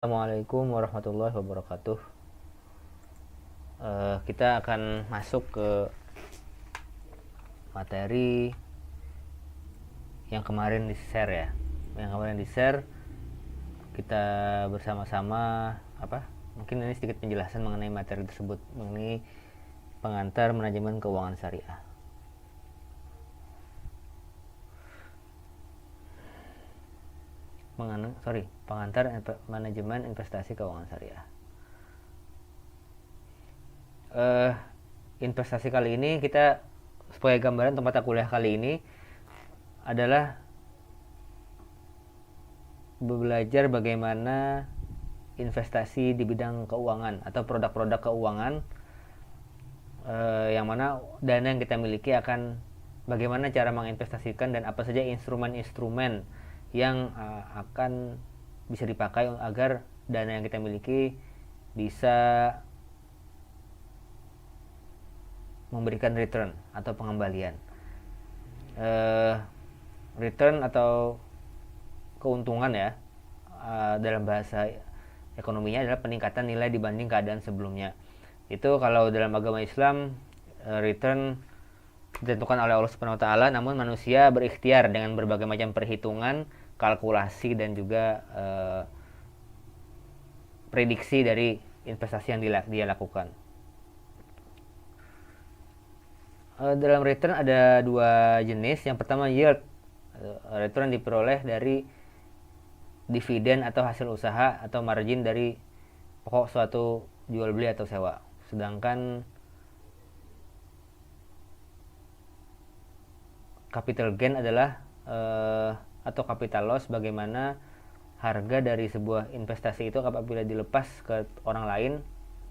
Assalamualaikum warahmatullahi wabarakatuh. Kita akan masuk ke materi yang kemarin di-share ya. Yang kemarin di-share kita bersama-sama mungkin ini sedikit penjelasan mengenai materi tersebut, mengenai pengantar manajemen keuangan syariah. Pengantar manajemen investasi keuangan syariah. Investasi kali ini kita sebagai gambaran untuk mata kuliah kali ini adalah belajar bagaimana investasi di bidang keuangan atau produk-produk keuangan, yang mana dana yang kita miliki akan bagaimana cara menginvestasikan dan apa saja instrumen-instrumen yang akan bisa dipakai agar dana yang kita miliki bisa memberikan return atau pengembalian. Return atau keuntungan ya, dalam bahasa ekonominya adalah peningkatan nilai dibanding keadaan sebelumnya. Itu kalau dalam agama Islam, return ditentukan oleh Allah Subhanahu wa taala, namun manusia berikhtiar dengan berbagai macam perhitungan, kalkulasi dan juga prediksi dari investasi yang dia lakukan. Dalam return ada dua jenis. Yang pertama yield, return diperoleh dari dividen atau hasil usaha atau margin dari pokok suatu jual beli atau sewa. Sedangkan capital gain adalah atau capital loss, bagaimana harga dari sebuah investasi itu apabila dilepas ke orang lain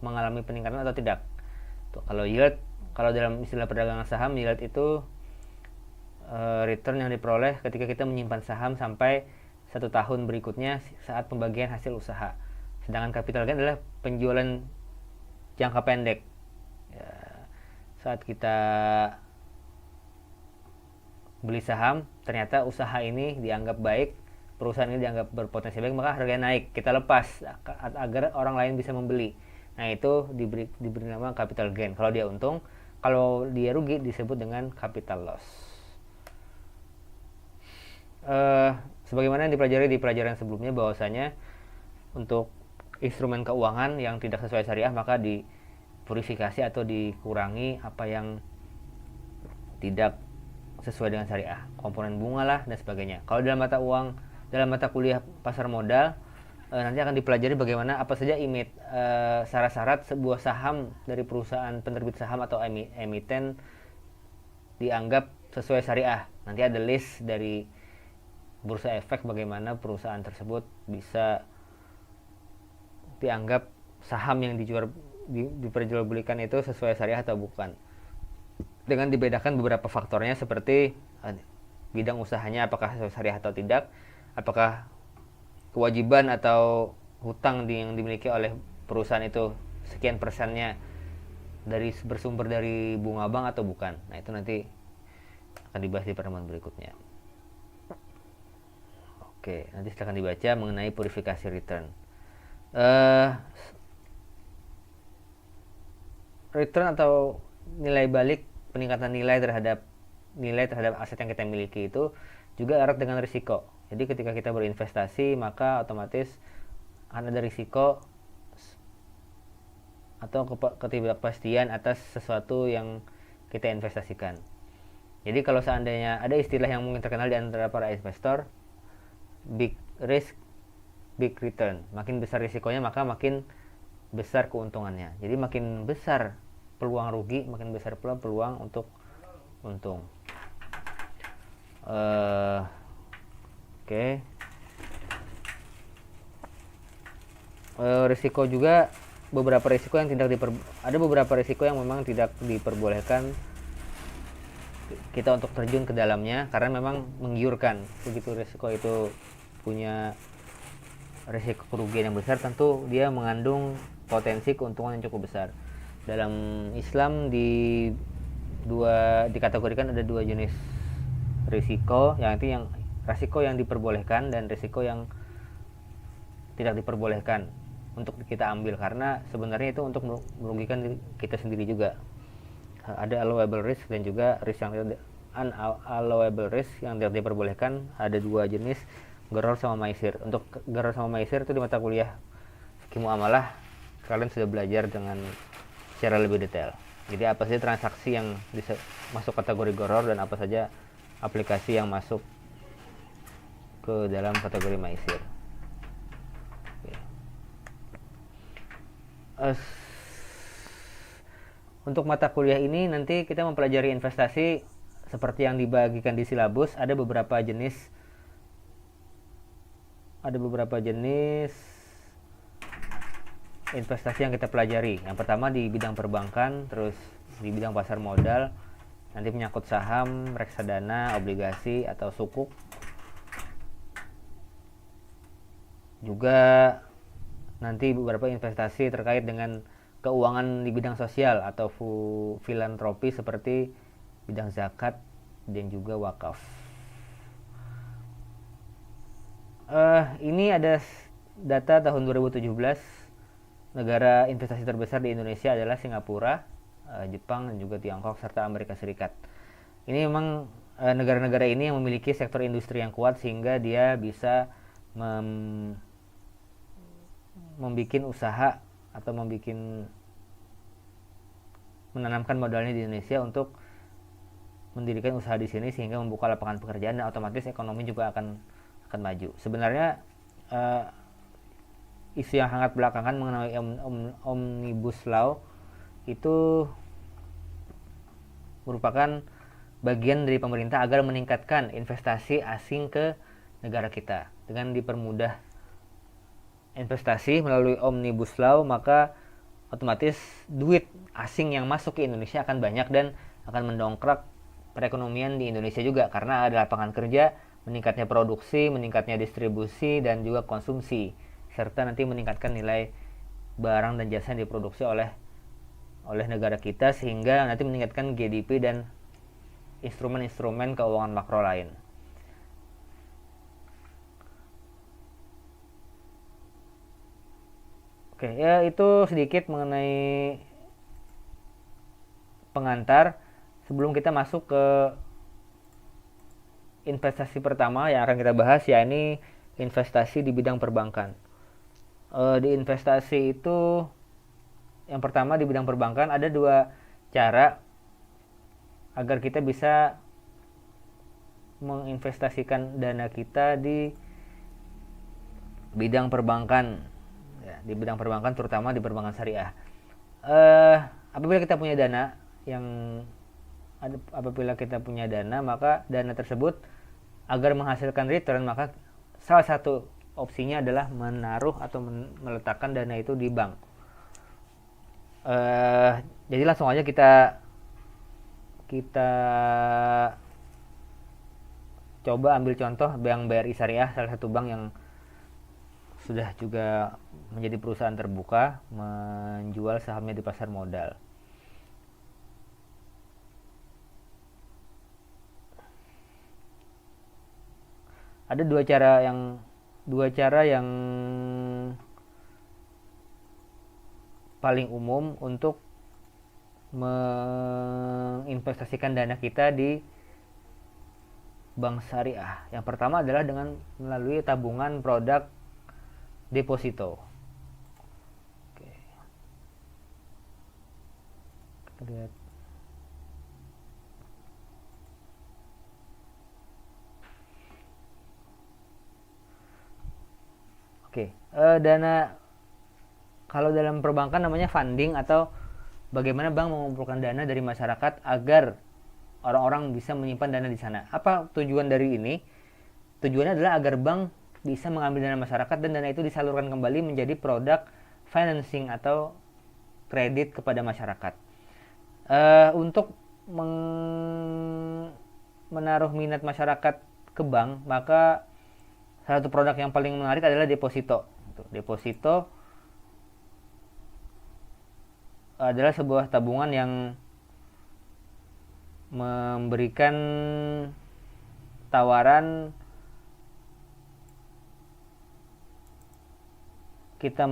mengalami peningkatan atau tidak. Kalau yield, kalau dalam istilah perdagangan saham, yield itu return yang diperoleh ketika kita menyimpan saham sampai 1 tahun berikutnya saat pembagian hasil usaha. Sedangkan capital gain adalah penjualan jangka pendek ya, saat kita beli saham, ternyata usaha ini dianggap baik, perusahaan ini dianggap berpotensi baik, maka harganya naik, kita lepas agar orang lain bisa membeli. Nah, itu diberi nama capital gain kalau dia untung. Kalau dia rugi disebut dengan capital loss. Sebagaimana yang dipelajari di pelajaran sebelumnya, bahwasanya untuk instrumen keuangan yang tidak sesuai syariah maka dipurifikasi atau dikurangi apa yang tidak sesuai dengan syariah, komponen bunga lah dan sebagainya. Kalau dalam mata kuliah pasar modal, nanti akan dipelajari bagaimana apa saja syarat-syarat sebuah saham dari perusahaan penerbit saham atau emiten dianggap sesuai syariah. Nanti ada list dari Bursa Efek bagaimana perusahaan tersebut bisa dianggap saham yang diperjualbelikan itu sesuai syariah atau bukan, dengan dibedakan beberapa faktornya seperti bidang usahanya apakah sesuai syariah atau tidak, apakah kewajiban atau hutang yang dimiliki oleh perusahaan itu sekian persennya bersumber dari bunga bank atau bukan. Nah, itu nanti akan dibahas di pertemuan berikutnya. Oke, nanti silakan dibaca mengenai purifikasi return. Return atau nilai balik, peningkatan nilai terhadap aset yang kita miliki itu juga erat dengan risiko. Jadi ketika kita berinvestasi maka otomatis akan ada risiko atau ketidakpastian atas sesuatu yang kita investasikan. Jadi kalau seandainya ada istilah yang mungkin terkenal di antara para investor, big risk, big return. Makin besar risikonya maka makin besar keuntungannya. Jadi makin besar peluang rugi, makin besar pula peluang untuk untung. Oke. Risiko juga, beberapa risiko yang ada beberapa risiko yang memang tidak diperbolehkan kita untuk terjun ke dalamnya karena memang menggiurkan. Begitu risiko itu punya risiko kerugian yang besar, tentu dia mengandung potensi keuntungan yang cukup besar. Dalam Islam dikategorikan ada dua jenis risiko, yang risiko yang diperbolehkan dan risiko yang tidak diperbolehkan untuk kita ambil, karena sebenarnya itu untuk merugikan kita sendiri juga. Ada allowable risk dan juga risk yang unallowable risk yang tidak diperbolehkan. Ada dua jenis, gharar sama maisir. Untuk gharar sama maisir itu di mata kuliah fikih muamalah kalian sudah belajar dengan secara lebih detail. Jadi apa saja transaksi yang bisa masuk kategori gharar dan apa saja aplikasi yang masuk ke dalam kategori maisir. Untuk mata kuliah ini nanti kita mempelajari investasi seperti yang dibagikan di silabus. Ada beberapa jenis investasi yang kita pelajari. Yang pertama di bidang perbankan, terus di bidang pasar modal, nanti menyangkut saham, reksadana, obligasi atau sukuk. Juga nanti beberapa investasi terkait dengan keuangan di bidang sosial atau filantropi seperti bidang zakat dan juga wakaf. Ini ada data tahun 2017. Negara investasi terbesar di Indonesia adalah Singapura, Jepang, dan juga Tiongkok serta Amerika Serikat. Ini memang negara-negara ini yang memiliki sektor industri yang kuat sehingga dia bisa membuat usaha atau menanamkan modalnya di Indonesia untuk mendirikan usaha di sini sehingga membuka lapangan pekerjaan dan otomatis ekonomi juga akan maju. Sebenarnya isu yang hangat belakangan mengenai Omnibus Law itu merupakan bagian dari pemerintah agar meningkatkan investasi asing ke negara kita. Dengan dipermudah investasi melalui Omnibus Law, maka otomatis duit asing yang masuk ke Indonesia akan banyak dan akan mendongkrak perekonomian di Indonesia juga, karena ada lapangan kerja, meningkatnya produksi, meningkatnya distribusi dan juga konsumsi, serta nanti meningkatkan nilai barang dan jasa yang diproduksi oleh negara kita, sehingga nanti meningkatkan GDP dan instrumen-instrumen keuangan makro lain. Oke, ya itu sedikit mengenai pengantar sebelum kita masuk ke investasi pertama yang akan kita bahas, yakni investasi di bidang perbankan. Di investasi itu yang pertama di bidang perbankan ada dua cara agar kita bisa menginvestasikan dana kita di bidang perbankan, ya, di bidang perbankan terutama di perbankan syariah. Apabila kita punya dana, maka dana tersebut agar menghasilkan return, maka salah satu opsinya adalah menaruh atau meletakkan dana itu di bank. Jadi langsung aja kita coba ambil contoh Bank BRI Syariah, salah satu bank yang sudah juga menjadi perusahaan terbuka menjual sahamnya di pasar modal. Ada dua cara yang paling umum untuk menginvestasikan dana kita di bank syariah. Yang pertama adalah dengan melalui tabungan produk deposito. Oke. Kita lihat. Oke, dana kalau dalam perbankan namanya funding, atau bagaimana bank mengumpulkan dana dari masyarakat agar orang-orang bisa menyimpan dana di sana. Apa tujuan dari ini? Tujuannya adalah agar bank bisa mengambil dana masyarakat dan dana itu disalurkan kembali menjadi produk financing atau kredit kepada masyarakat. Untuk menaruh minat masyarakat ke bank, maka salah satu produk yang paling menarik adalah deposito. Deposito adalah sebuah tabungan yang memberikan tawaran kita